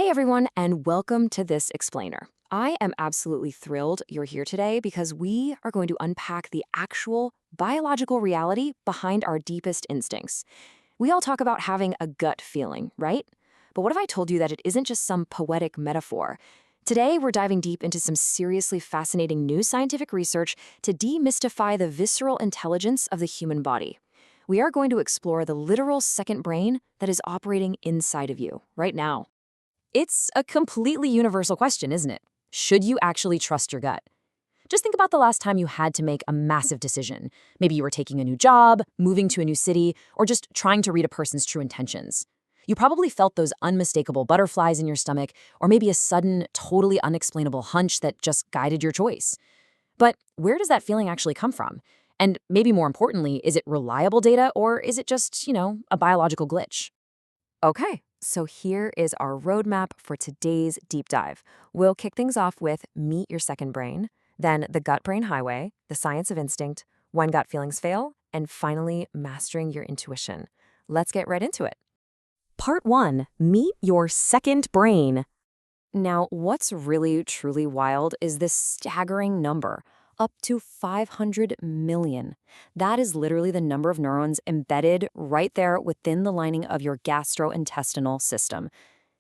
Hey everyone, and welcome to this explainer. I am absolutely thrilled you're here today because we are going to unpack the actual biological reality behind our deepest instincts. We all talk about having a gut feeling, right? But what if I told you that it isn't just some poetic metaphor? Today, we're diving deep into some seriously fascinating new scientific research to demystify the visceral intelligence of the human body. We are going to explore the literal second brain that is operating inside of you right now. It's a completely universal question, isn't it? Should you actually trust your gut? Just think about the last time you had to make a massive decision. Maybe you were taking a new job, moving to a new city, or just trying to read a person's true intentions. You probably felt those unmistakable butterflies in your stomach, or maybe a sudden, totally unexplainable hunch that just guided your choice. But where does that feeling actually come from? And maybe more importantly, is it reliable data, or is it just, a biological glitch? Okay, so here is our roadmap for today's deep dive. We'll kick things off with Meet Your Second Brain, then the gut-brain highway, the science of instinct, when gut feelings fail, and finally, mastering your intuition. Let's get right into it. Part 1, Meet Your Second Brain. Now, what's really, truly wild is this staggering number, up to 500 million. That is literally the number of neurons embedded right there within the lining of your gastrointestinal system.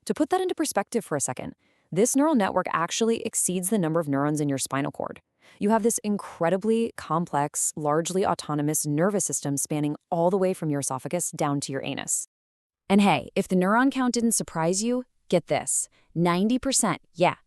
To put that into perspective for a second, this neural network actually exceeds the number of neurons in your spinal cord. You have this incredibly complex, largely autonomous nervous system spanning all the way from your esophagus down to your anus. And hey, if the neuron count didn't surprise you, get this. 90%,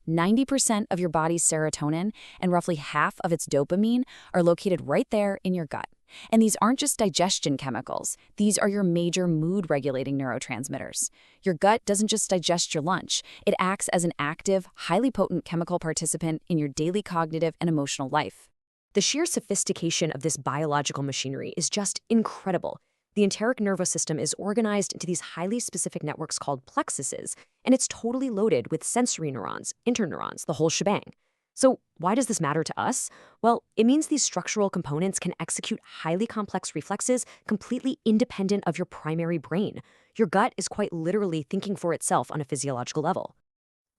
90% of your body's serotonin and roughly half of its dopamine are located right there in your gut. And these aren't just digestion chemicals. These are your major mood-regulating neurotransmitters. Your gut doesn't just digest your lunch. It acts as an active, highly potent chemical participant in your daily cognitive and emotional life. The sheer sophistication of this biological machinery is just incredible. The enteric nervous system is organized into these highly specific networks called plexuses, and it's totally loaded with sensory neurons, interneurons, the whole shebang. So why does this matter to us? Well, it means these structural components can execute highly complex reflexes completely independent of your primary brain. Your gut is quite literally thinking for itself on a physiological level.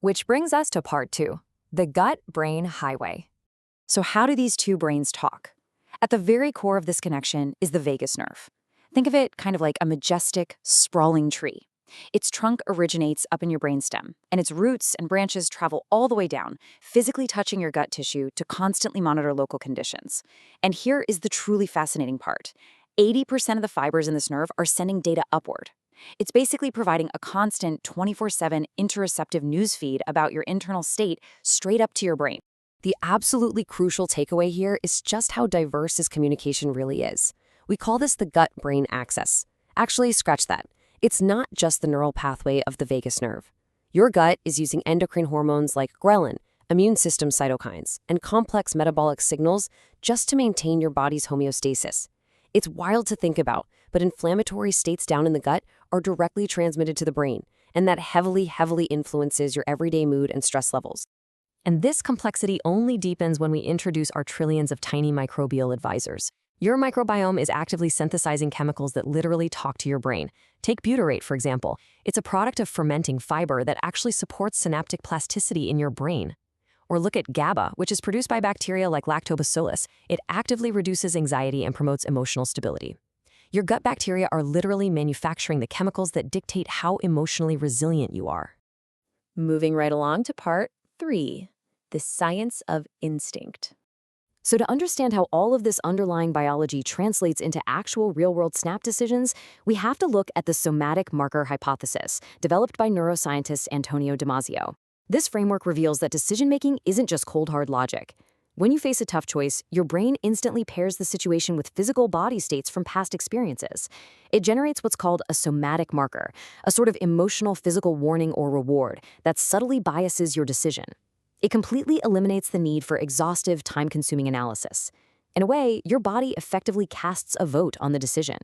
Which brings us to part 2, the gut-brain highway. So how do these two brains talk? At the very core of this connection is the vagus nerve. Think of it kind of like a majestic, sprawling tree. Its trunk originates up in your brainstem, and its roots and branches travel all the way down, physically touching your gut tissue to constantly monitor local conditions. And here is the truly fascinating part. 80% of the fibers in this nerve are sending data upward. It's basically providing a constant 24/7 interoceptive newsfeed about your internal state straight up to your brain. The absolutely crucial takeaway here is just how diverse this communication really is. We call this the gut-brain axis. Actually, scratch that. It's not just the neural pathway of the vagus nerve. Your gut is using endocrine hormones like ghrelin, immune system cytokines, and complex metabolic signals just to maintain your body's homeostasis. It's wild to think about, but inflammatory states down in the gut are directly transmitted to the brain, and that heavily influences your everyday mood and stress levels. And this complexity only deepens when we introduce our trillions of tiny microbial advisors. Your microbiome is actively synthesizing chemicals that literally talk to your brain. Take butyrate, for example. It's a product of fermenting fiber that actually supports synaptic plasticity in your brain. Or look at GABA, which is produced by bacteria like lactobacillus. It actively reduces anxiety and promotes emotional stability. Your gut bacteria are literally manufacturing the chemicals that dictate how emotionally resilient you are. Moving right along to part 3, the science of instinct. So to understand how all of this underlying biology translates into actual real-world snap decisions, we have to look at the somatic marker hypothesis, developed by neuroscientist Antonio Damasio. This framework reveals that decision-making isn't just cold, hard logic. When you face a tough choice, your brain instantly pairs the situation with physical body states from past experiences. It generates what's called a somatic marker, a sort of emotional physical warning or reward that subtly biases your decision. It completely eliminates the need for exhaustive, time-consuming analysis. In a way, your body effectively casts a vote on the decision.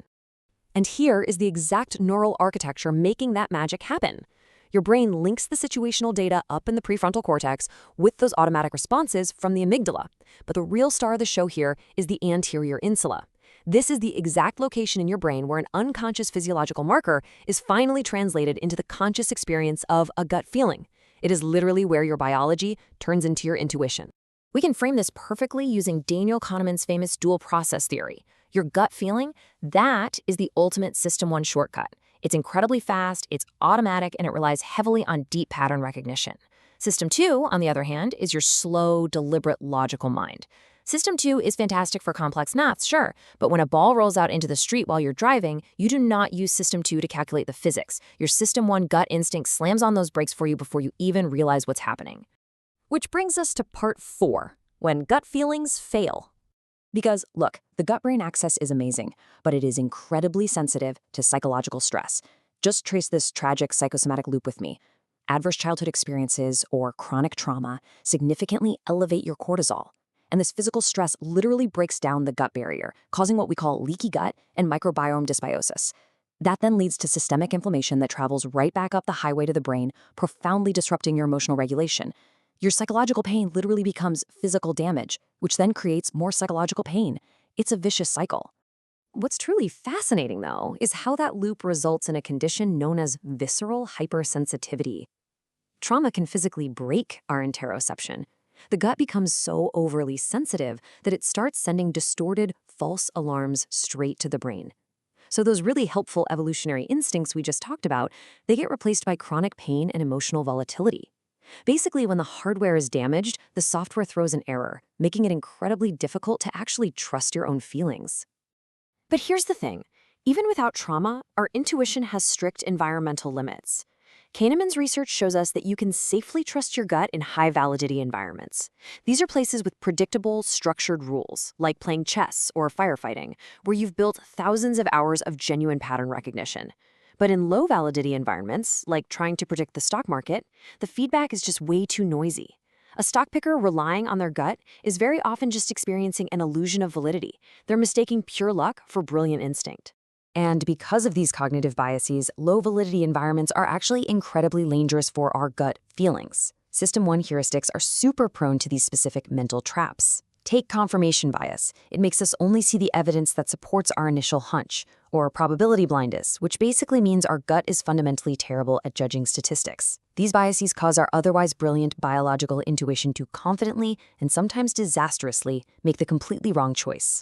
And here is the exact neural architecture making that magic happen. Your brain links the situational data up in the prefrontal cortex with those automatic responses from the amygdala. But the real star of the show here is the anterior insula. This is the exact location in your brain where an unconscious physiological marker is finally translated into the conscious experience of a gut feeling. It is literally where your biology turns into your intuition. We can frame this perfectly using Daniel Kahneman's famous dual process theory. Your gut feeling, that is the ultimate System 1 shortcut. It's incredibly fast, it's automatic, and it relies heavily on deep pattern recognition. System 2, on the other hand, is your slow, deliberate, logical mind. System 2 is fantastic for complex maths, sure, but when a ball rolls out into the street while you're driving, you do not use System 2 to calculate the physics. Your System 1 gut instinct slams on those brakes for you before you even realize what's happening. Which brings us to part 4, when gut feelings fail. Because, look, the gut-brain axis is amazing, but it is incredibly sensitive to psychological stress. Just trace this tragic psychosomatic loop with me. Adverse childhood experiences or chronic trauma significantly elevate your cortisol. And this physical stress literally breaks down the gut barrier, causing what we call leaky gut and microbiome dysbiosis. That then leads to systemic inflammation that travels right back up the highway to the brain, profoundly disrupting your emotional regulation. Your psychological pain literally becomes physical damage, which then creates more psychological pain. It's a vicious cycle. What's truly fascinating, though, is how that loop results in a condition known as visceral hypersensitivity. Trauma can physically break our interoception. The gut becomes so overly sensitive that it starts sending distorted, false alarms straight to the brain. So those really helpful evolutionary instincts we just talked about, they get replaced by chronic pain and emotional volatility. Basically, when the hardware is damaged, the software throws an error, making it incredibly difficult to actually trust your own feelings. But here's the thing. Even without trauma, our intuition has strict environmental limits. Kahneman's research shows us that you can safely trust your gut in high-validity environments. These are places with predictable, structured rules, like playing chess or firefighting, where you've built thousands of hours of genuine pattern recognition. But in low-validity environments, like trying to predict the stock market, the feedback is just way too noisy. A stock picker relying on their gut is very often just experiencing an illusion of validity. They're mistaking pure luck for brilliant instinct. And because of these cognitive biases, low-validity environments are actually incredibly dangerous for our gut feelings. System 1 heuristics are super prone to these specific mental traps. Take confirmation bias. It makes us only see the evidence that supports our initial hunch, or probability blindness, which basically means our gut is fundamentally terrible at judging statistics. These biases cause our otherwise brilliant biological intuition to confidently and sometimes disastrously make the completely wrong choice.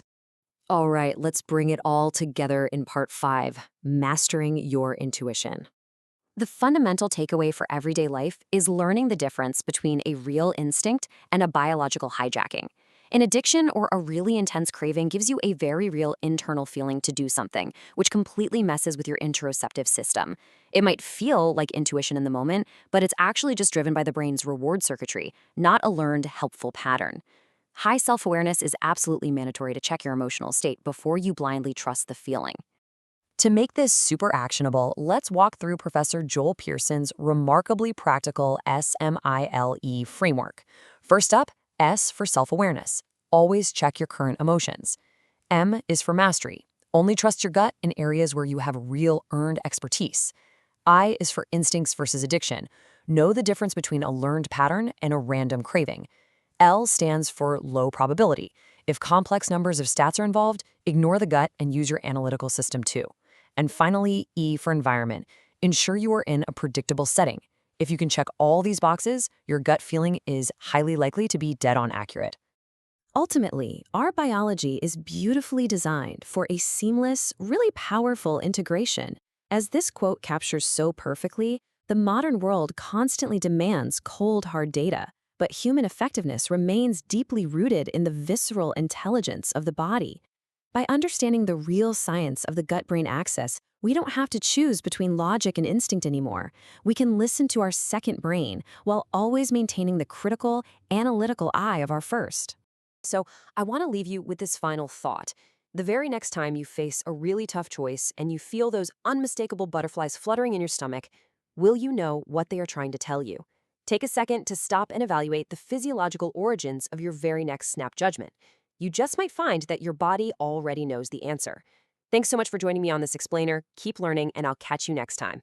All right, let's bring it all together in part 5, mastering your intuition. The fundamental takeaway for everyday life is learning the difference between a real instinct and a biological hijacking. An addiction or a really intense craving gives you a very real internal feeling to do something, which completely messes with your interoceptive system. It might feel like intuition in the moment, but it's actually just driven by the brain's reward circuitry, not a learned, helpful pattern. High self-awareness is absolutely mandatory to check your emotional state before you blindly trust the feeling. To make this super actionable, let's walk through Professor Joel Pearson's remarkably practical SMILE framework. First up, S for self-awareness. Always check your current emotions. M is for mastery. Only trust your gut in areas where you have real earned expertise. I is for instincts versus addiction. Know the difference between a learned pattern and a random craving. L stands for low probability. If complex numbers of stats are involved, ignore the gut and use your analytical system too. And finally, E for environment. Ensure you are in a predictable setting. If you can check all these boxes, your gut feeling is highly likely to be dead-on accurate. Ultimately, our biology is beautifully designed for a seamless, really powerful integration. As this quote captures so perfectly, the modern world constantly demands cold, hard data, but human effectiveness remains deeply rooted in the visceral intelligence of the body. By understanding the real science of the gut-brain axis, we don't have to choose between logic and instinct anymore. We can listen to our second brain while always maintaining the critical, analytical eye of our first. So I want to leave you with this final thought. The very next time you face a really tough choice and you feel those unmistakable butterflies fluttering in your stomach, will you know what they are trying to tell you? Take a second to stop and evaluate the physiological origins of your very next snap judgment. You just might find that your body already knows the answer. Thanks so much for joining me on this explainer. Keep learning, and I'll catch you next time.